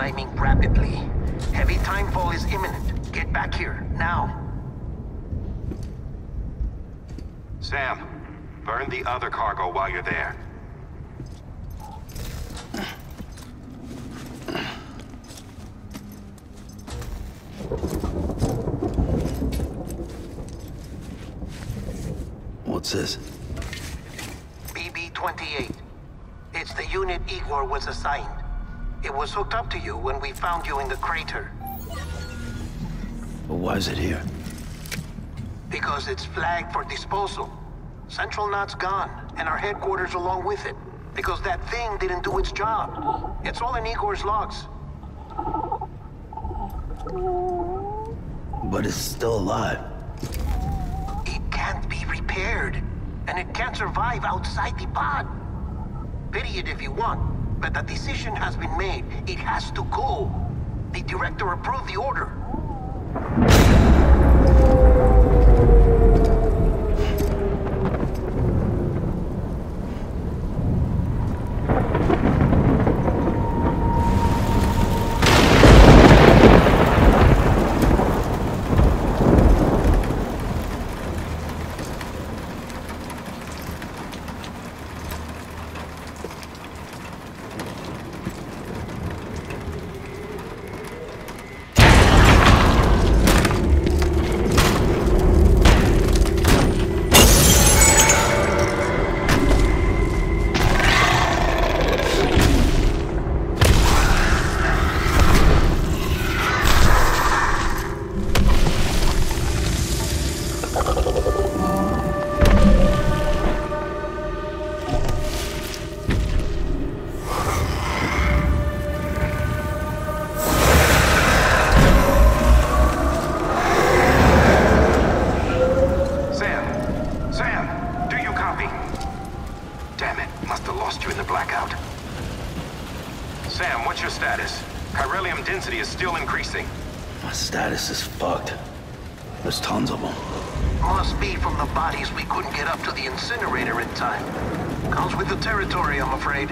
climbing rapidly. Heavy timefall is imminent. Get back here, now. Sam, burn the other cargo while you're there. What's this? BB-28. It's the unit Igor was assigned. It was hooked up to you when we found you in the crater. But why is it here? Because it's flagged for disposal. Central Knot's gone, and our headquarters along with it. Because that thing didn't do its job. It's all in Igor's logs. But it's still alive. It can't be repaired, and it can't survive outside the pod. Pity it if you want, but the decision has been made. It has to go. The director approved the order. My status is fucked. There's tons of them. Must be from the bodies we couldn't get up to the incinerator in time. Comes with the territory, I'm afraid.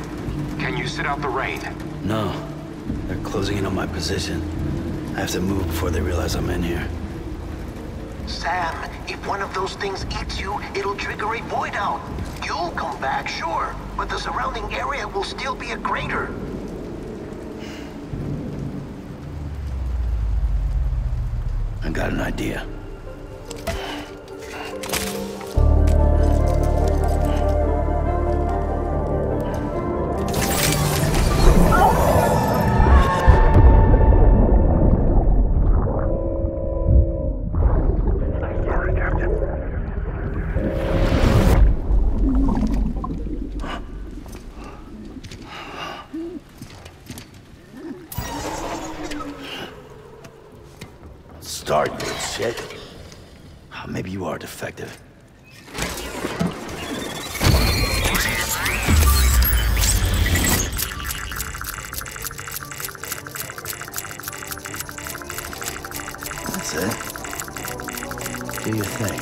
Can you sit out the rain? No. They're closing in on my position. I have to move before they realize I'm in here. Sam, if one of those things eats you, it'll trigger a void out. You'll come back, sure, but the surrounding area will still be a crater. I got an idea. Start, you shit. Maybe you are defective. That's it. Do your thing.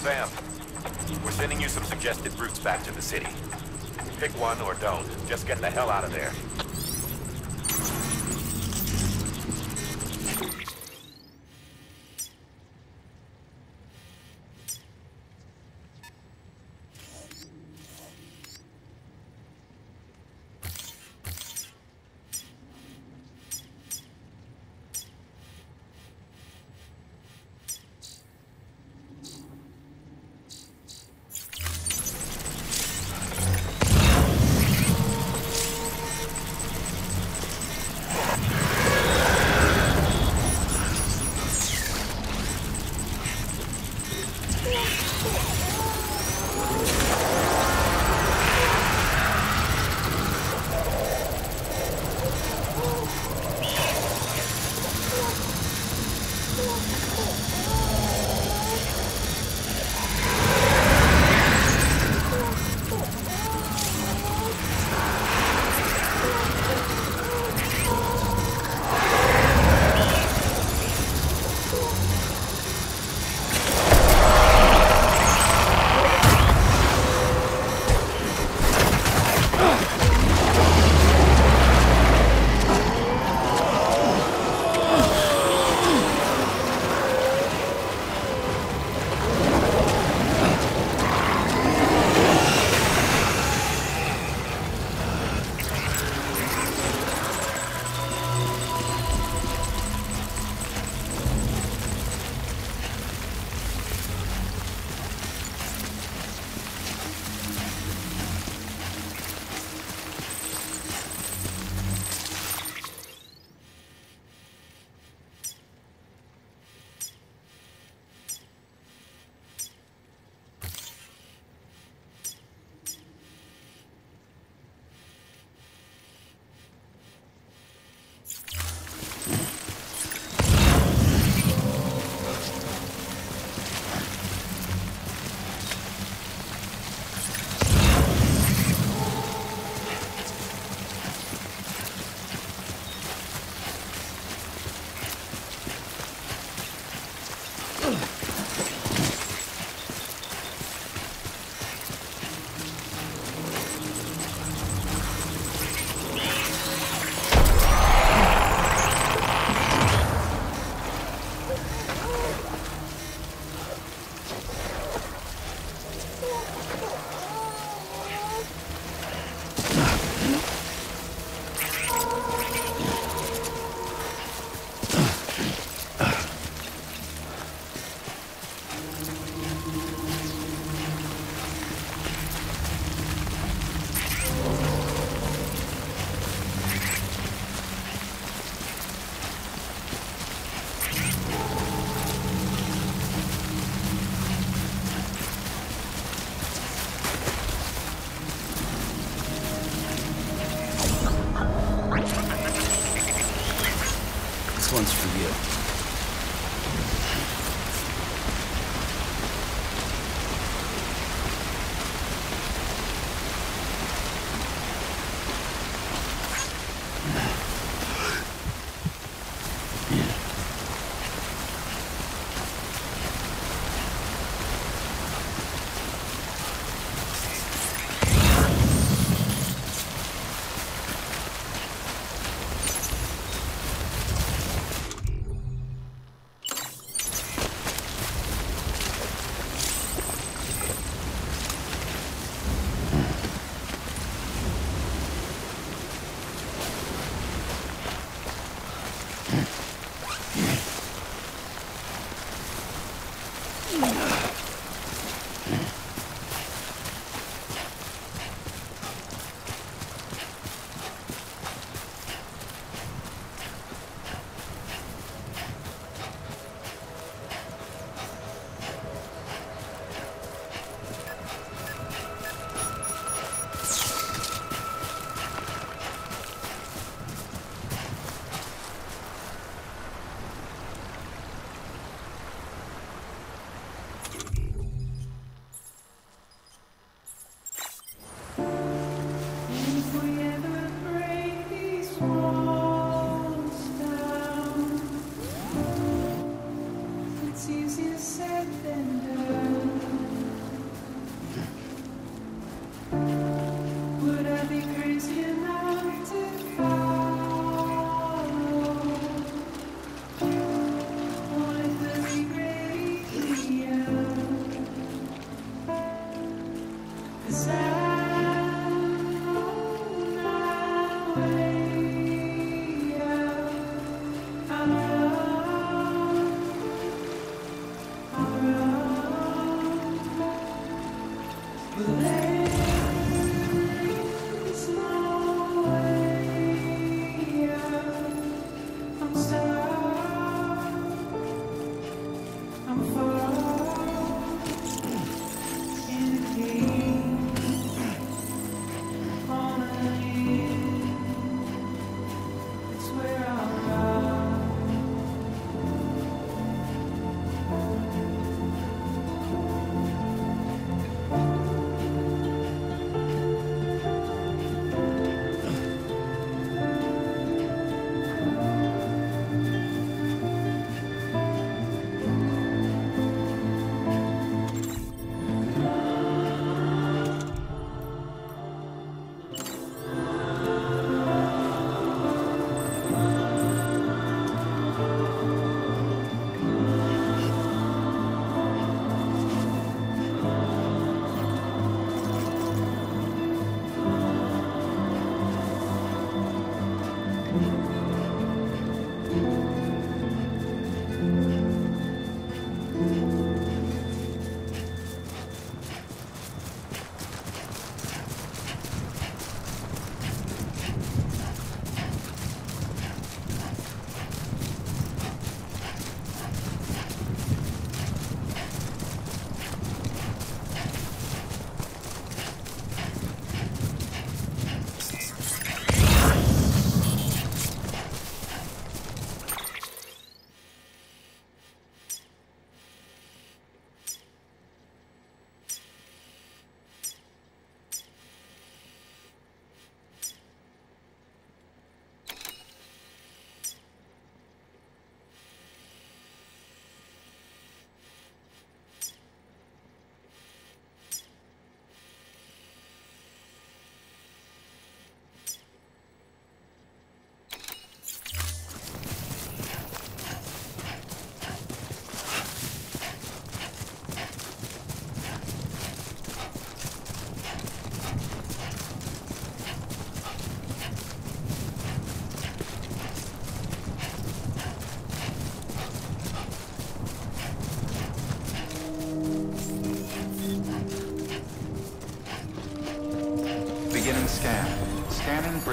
Sam, we're sending you some suggested routes back to the city. Pick one or don't. Just get the hell out of there.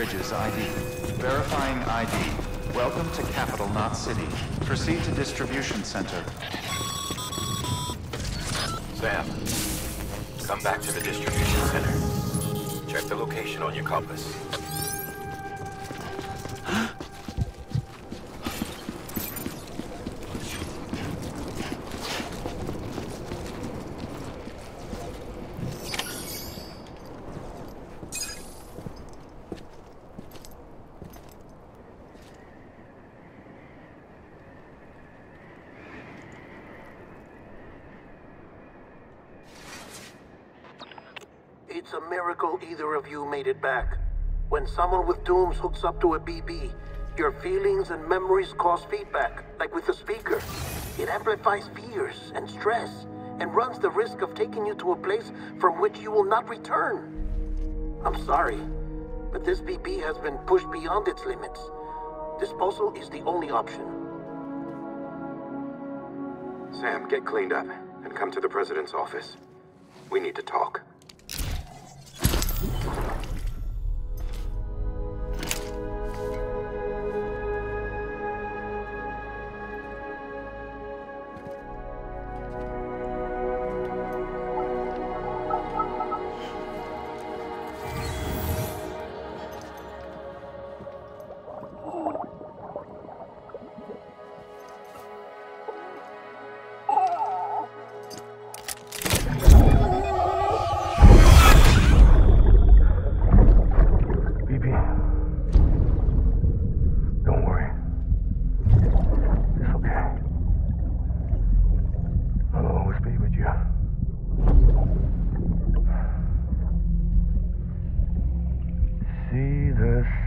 Bridges ID. Verifying ID. Welcome to Capital Knot City. Proceed to Distribution Center. Sam, come back to the distribution center. Check the location on your compass. It's a miracle either of you made it back. When someone with dooms hooks up to a BB, your feelings and memories cause feedback, like with the speaker. It amplifies fears and stress, and runs the risk of taking you to a place from which you will not return. I'm sorry, but this BB has been pushed beyond its limits. Disposal is the only option. Sam, get cleaned up and come to the president's office. We need to talk.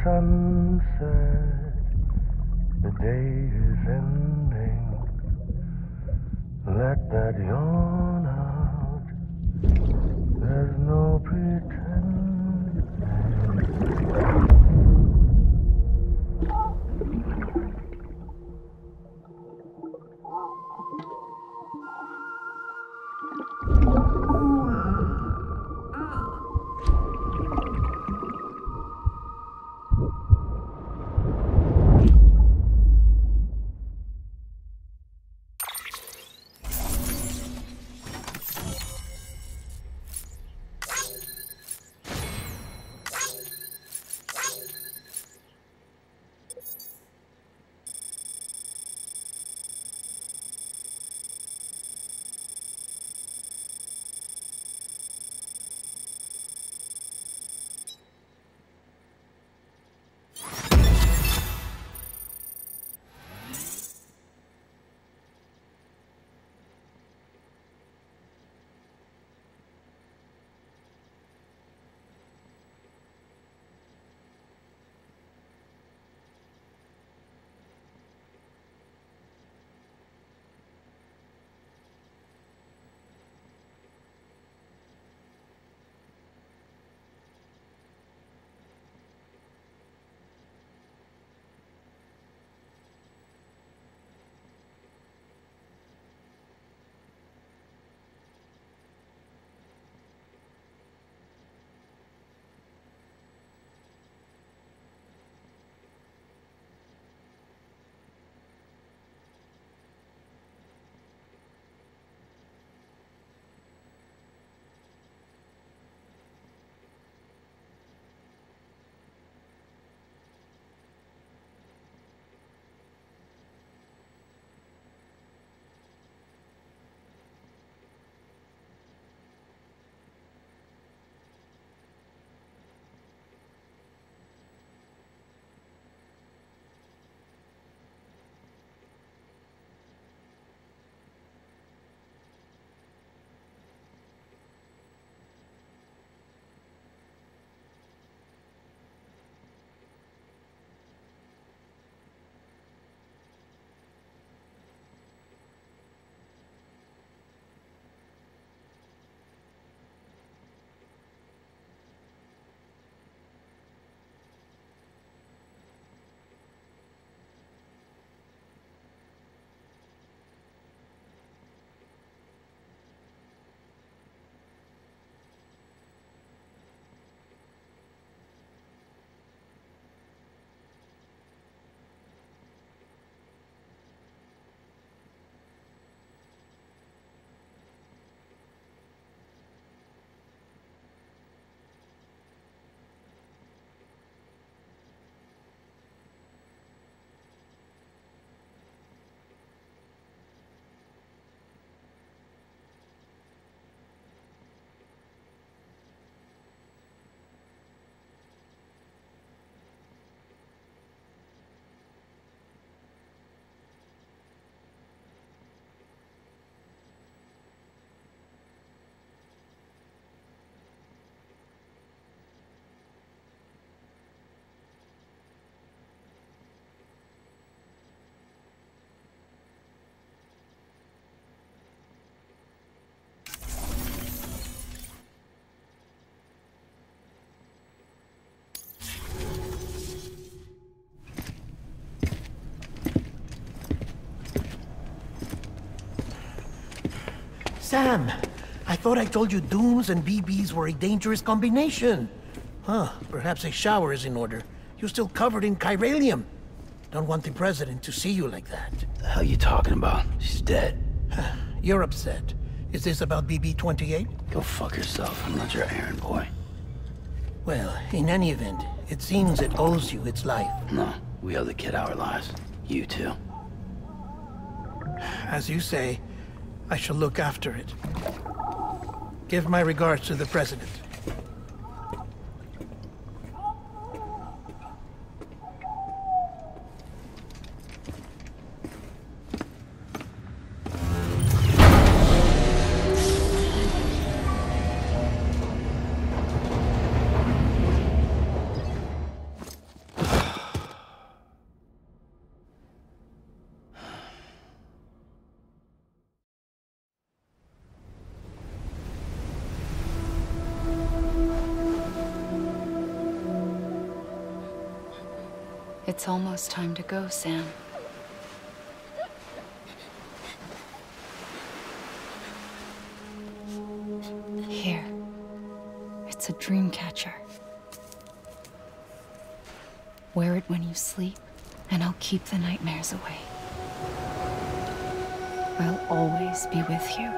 Sunset, the day is ending. Let that yawn out. There's no pretending. Sam! I thought I told you dooms and BBs were a dangerous combination. Huh, perhaps a shower is in order. You're still covered in chiralium. Don't want the president to see you like that. The hell you talking about? She's dead. You're upset. Is this about BB-28? Go fuck yourself. I'm not your errand boy. Well, in any event, it seems it owes you its life. No, we owe the kid our lives. You too. As you say, I shall look after it. Give my regards to the president. It's almost time to go, Sam. Here. It's a dream catcher. Wear it when you sleep, and I'll keep the nightmares away. I'll always be with you.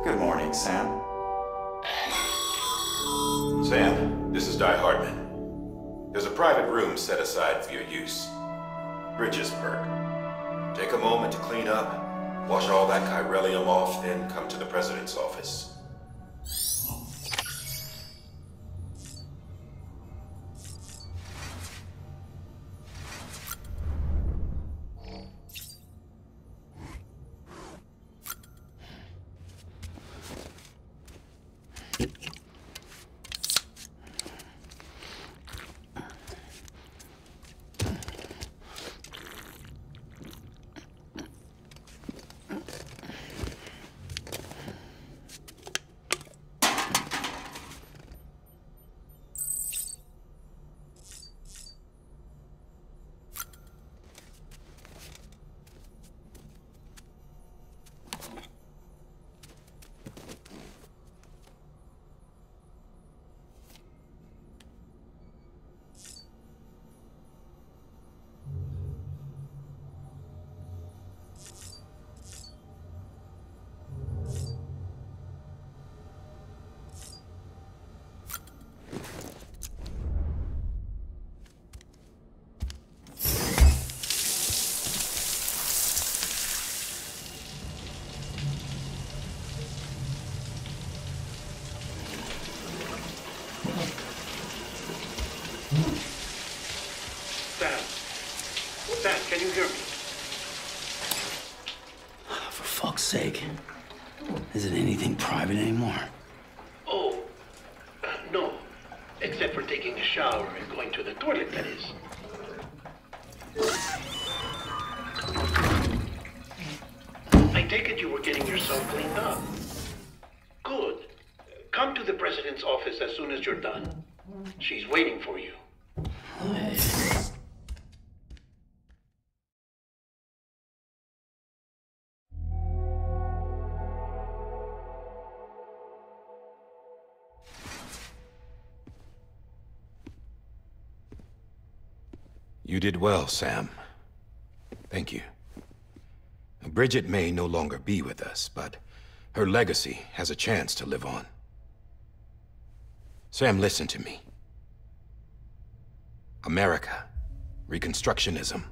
Good morning, Sam. Sam, this is Di Hartman. There's a private room set aside for your use. Bridges perk. Take a moment to clean up, wash all that chiralium off, then come to the president's office. Sam, can you hear me? For fuck's sake. Isn't anything private anymore? Oh, no. Except for taking a shower and going to the toilet, that is. I take it you were getting yourself cleaned up. Good. Come to the president's office as soon as you're done. She's waiting for you. You did well, Sam. Thank you. Bridget may no longer be with us, but her legacy has a chance to live on. Sam, listen to me. America, Reconstructionism,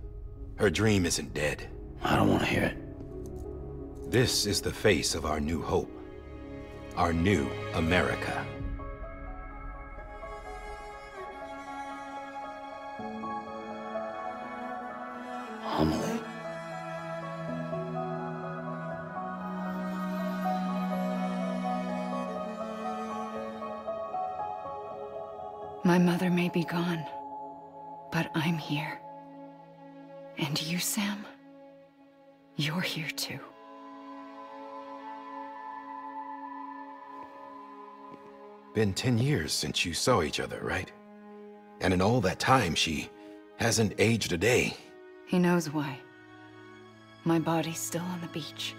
her dream isn't dead. I don't want to hear it. This is the face of our new hope. Our new America. Homily. My mother may be gone, But I'm here. And you, Sam? You're here too. Been 10 years since you saw each other, right? And in all that time, she hasn't aged a day. He knows why. My body's still on the beach.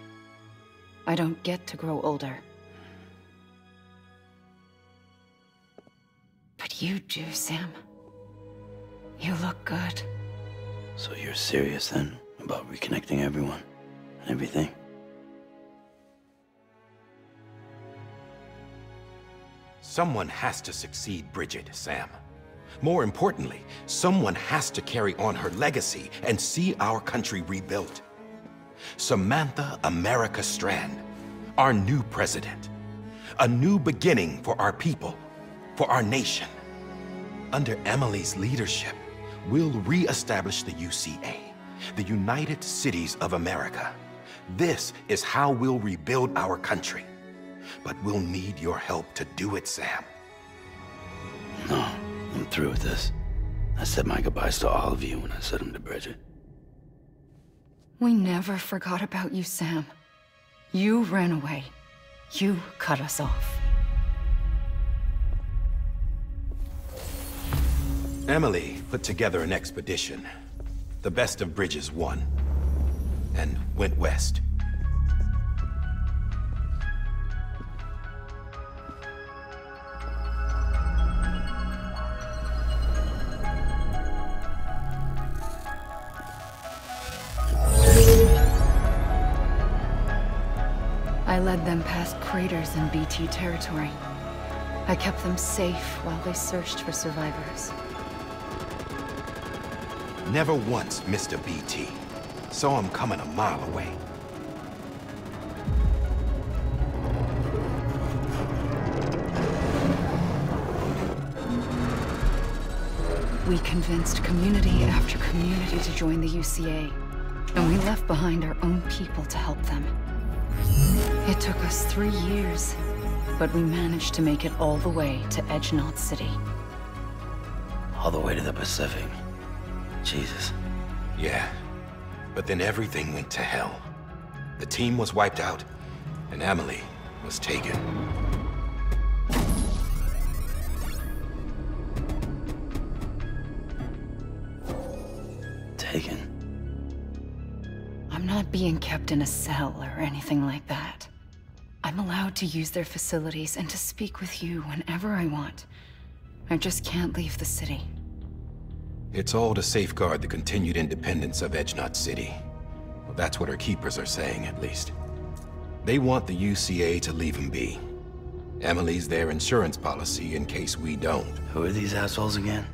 I don't get to grow older. But you do, Sam. You look good. So you're serious then about reconnecting everyone and everything? Someone has to succeed Bridget, Sam. More importantly, someone has to carry on her legacy and see our country rebuilt. Samantha America Strand, our new president. A new beginning for our people, for our nation. Under Emily's leadership, we'll re-establish the UCA, the United Cities of America. This is how we'll rebuild our country. But we'll need your help to do it, Sam. No, I'm through with this. I said my goodbyes to all of you when I said them to Bridget. We never forgot about you, Sam. You ran away. You cut us off. Emily put together an expedition. The best of Bridges won. And went west. I led them past craters in BT territory. I kept them safe while they searched for survivors. Never once missed a BT. Saw him coming a mile away. We convinced community after community to join the UCA, and we left behind our own people to help them. It took us 3 years, but we managed to make it all the way to Edge-Knot City. All the way to the Pacific. Jesus. Yeah, but then everything went to hell. The team was wiped out, and Emily was taken. Taken? I'm not being kept in a cell or anything like that. I'm allowed to use their facilities and to speak with you whenever I want. I just can't leave the city. It's all to safeguard the continued independence of Edge-Knot City. Well, that's what our keepers are saying, at least. They want the UCA to leave him be. Emily's their insurance policy in case we don't. Who are these assholes again?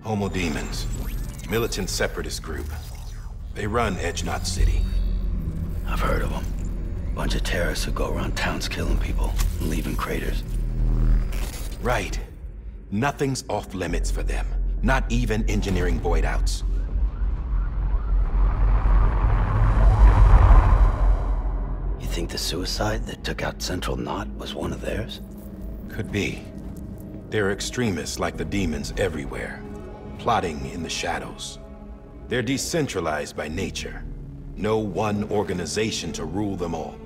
Homo Demons. Militant separatist group. They run Edge-Knot City. I've heard of them. Bunch of terrorists who go around towns killing people and leaving craters. Right. Nothing's off limits for them. Not even engineering void outs. You think the suicide that took out Central Knot was one of theirs? Could be. There are extremists like the demons everywhere, plotting in the shadows. They're decentralized by nature. No one organization to rule them all.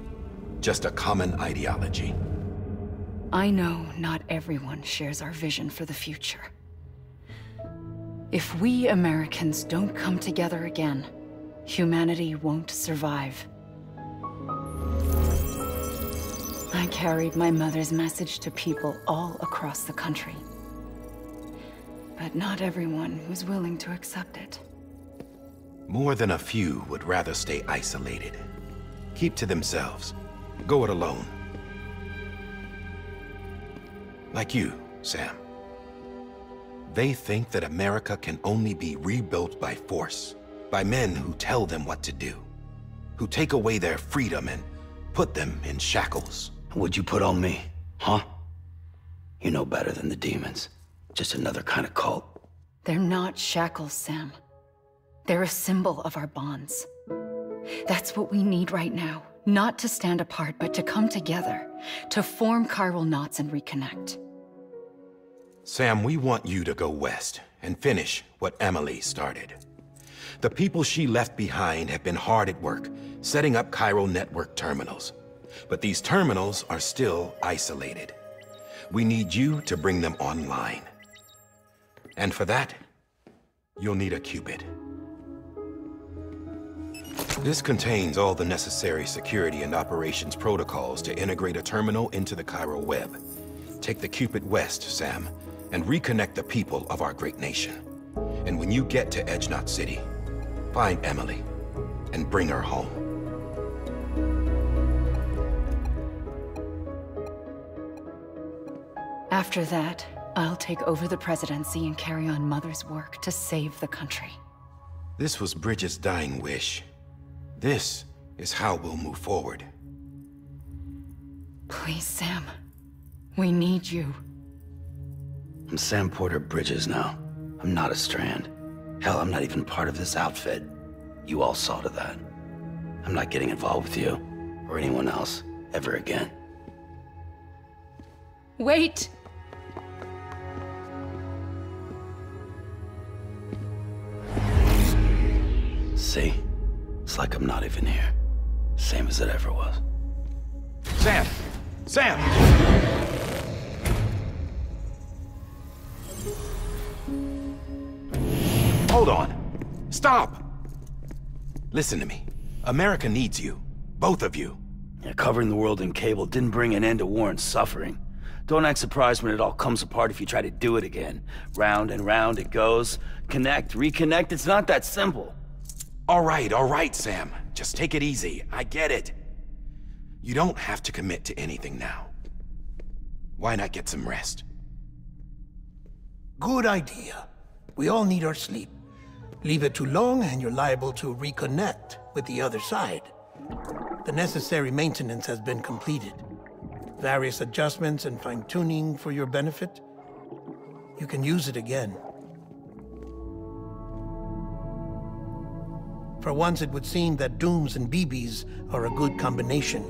Just a common ideology. I know not everyone shares our vision for the future. If we Americans don't come together again, humanity won't survive. I carried my mother's message to people all across the country. But not everyone was willing to accept it. More than a few would rather stay isolated. Keep to themselves. Go it alone. Like you, Sam. They think that America can only be rebuilt by force, by men who tell them what to do, who take away their freedom and put them in shackles. What'd you put on me, huh? You know better than the demons. Just another kind of cult. They're not shackles, Sam. They're a symbol of our bonds. That's what we need right now. Not to stand apart, but to come together, to form chiral knots and reconnect. Sam, we want you to go west and finish what Emily started. The people she left behind have been hard at work, setting up chiral network terminals. But these terminals are still isolated. We need you to bring them online. And for that, you'll need a qubit. This contains all the necessary security and operations protocols to integrate a terminal into the chiral web. Take the qubit west, Sam, and reconnect the people of our great nation. And when you get to Edge-Knot City, find Emily and bring her home. After that, I'll take over the presidency and carry on Mother's work to save the country. This was Bridget's dying wish. This is how we'll move forward. Please, Sam. We need you. I'm Sam Porter Bridges now. I'm not a Strand. Hell, I'm not even part of this outfit. You all saw to that. I'm not getting involved with you, or anyone else, ever again. Wait! See? It's like I'm not even here. Same as it ever was. Sam! Sam! Hold on. Stop! Listen to me. America needs you. Both of you. Yeah, covering the world in cable didn't bring an end to war and suffering. Don't act surprised when it all comes apart if you try to do it again. Round and round it goes. Connect, reconnect, it's not that simple. All right, Sam. Just take it easy. I get it. You don't have to commit to anything now. Why not get some rest? Good idea. We all need our sleep. Leave it too long and you're liable to reconnect with the other side. The necessary maintenance has been completed. Various adjustments and fine-tuning for your benefit. You can use it again. For once, it would seem that Dooms and BBs are a good combination.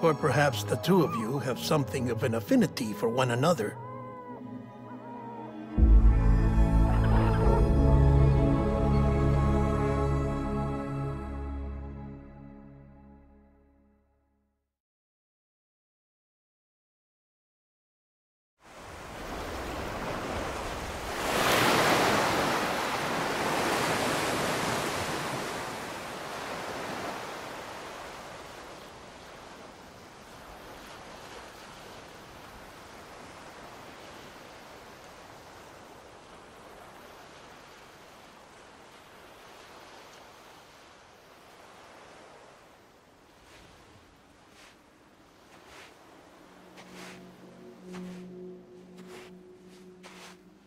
Or perhaps the two of you have something of an affinity for one another.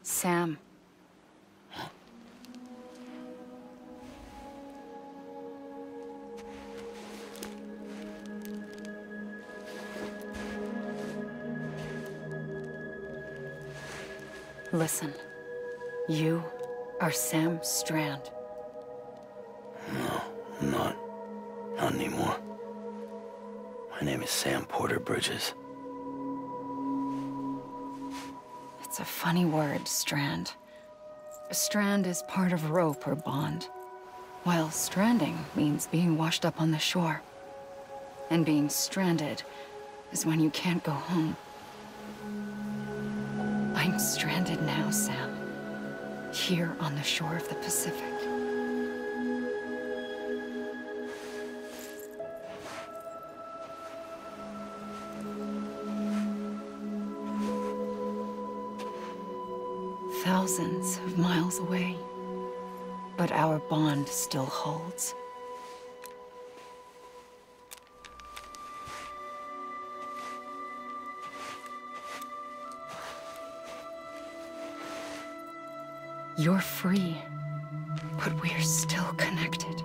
Sam. Listen. You are Sam Strand. No, I'm not. Not anymore. My name is Sam Porter Bridges. It's a funny word, Strand. A strand is part of rope or bond, while stranding means being washed up on the shore. And being stranded is when you can't go home. I'm stranded now, Sam. Here on the shore of the Pacific. Thousands of miles away, but our bond still holds. You're free, but we're still connected.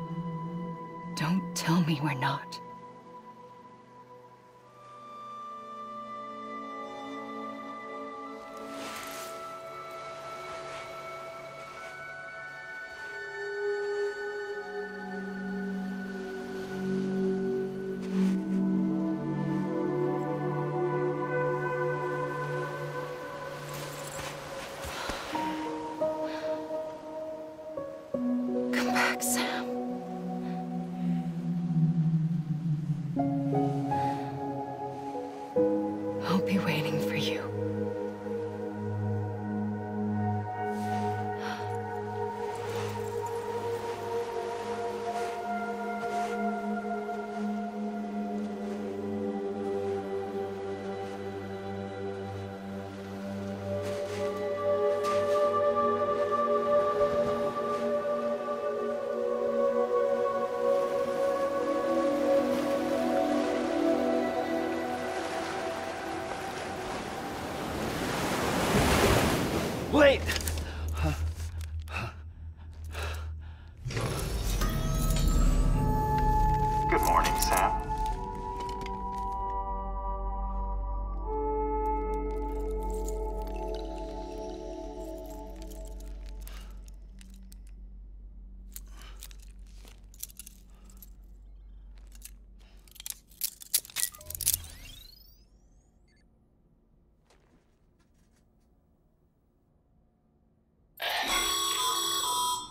Don't tell me we're not. Wait! Good morning, Sam.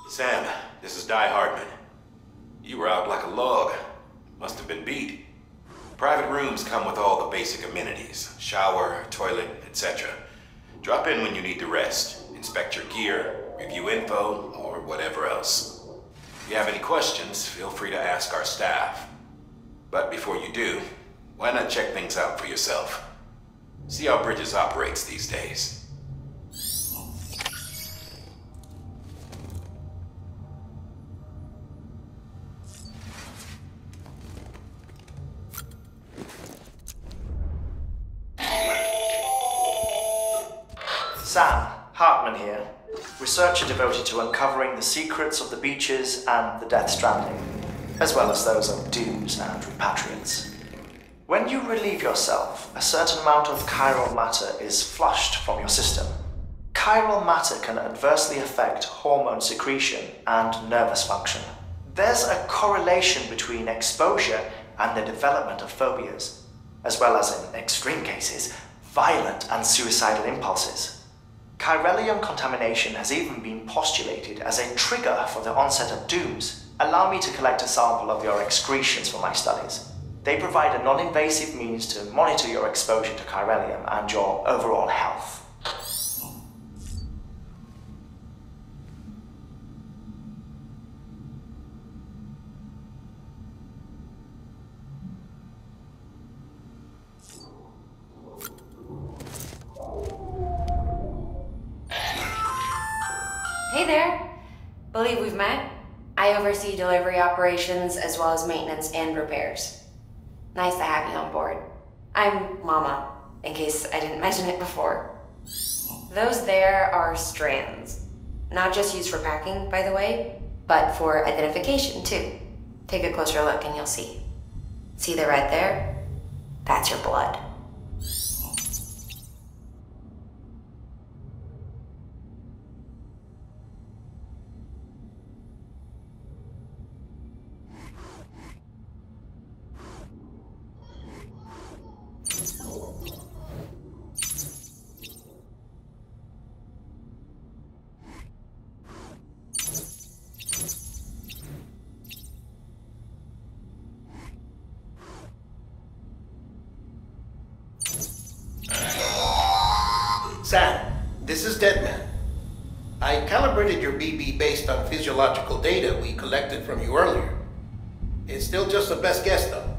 Sam, this is Die Hardman. You were out like a log. Must have been beat. Private rooms come with all the basic amenities. Shower, toilet, etc. Drop in when you need to rest. Inspect your gear, review info, or whatever else. If you have any questions, feel free to ask our staff. But before you do, why not check things out for yourself? See how Bridges operates these days. Sam, Hartman here, researcher devoted to uncovering the secrets of the beaches and the Death Stranding, as well as those of dooms and repatriates. When you relieve yourself, a certain amount of chiral matter is flushed from your system. Chiral matter can adversely affect hormone secretion and nervous function. There's a correlation between exposure and the development of phobias, as well as, in extreme cases, violent and suicidal impulses. Chiralium contamination has even been postulated as a trigger for the onset of dooms. Allow me to collect a sample of your excretions for my studies. They provide a non-invasive means to monitor your exposure to chiralium and your overall health. Hey there! Believe we've met. I oversee delivery operations as well as maintenance and repairs. Nice to have you on board. I'm Mama, in case I didn't mention it before. Those there are strands. Not just used for packing, by the way, but for identification too. Take a closer look and you'll see. See the red there? That's your blood. Sam, this is Deadman. I calibrated your BB based on physiological data we collected from you earlier. It's still just a best guess, though.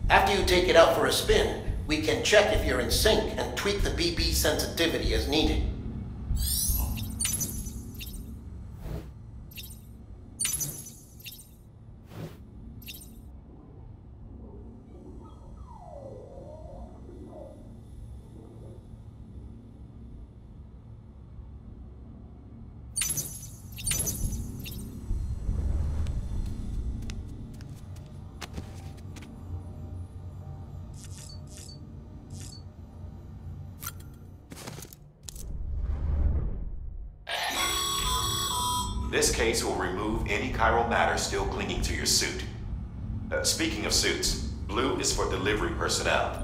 After you take it out for a spin, we can check if you're in sync and tweak the BB sensitivity as needed. This case will remove any chiral matter still clinging to your suit. Speaking of suits, blue is for delivery personnel.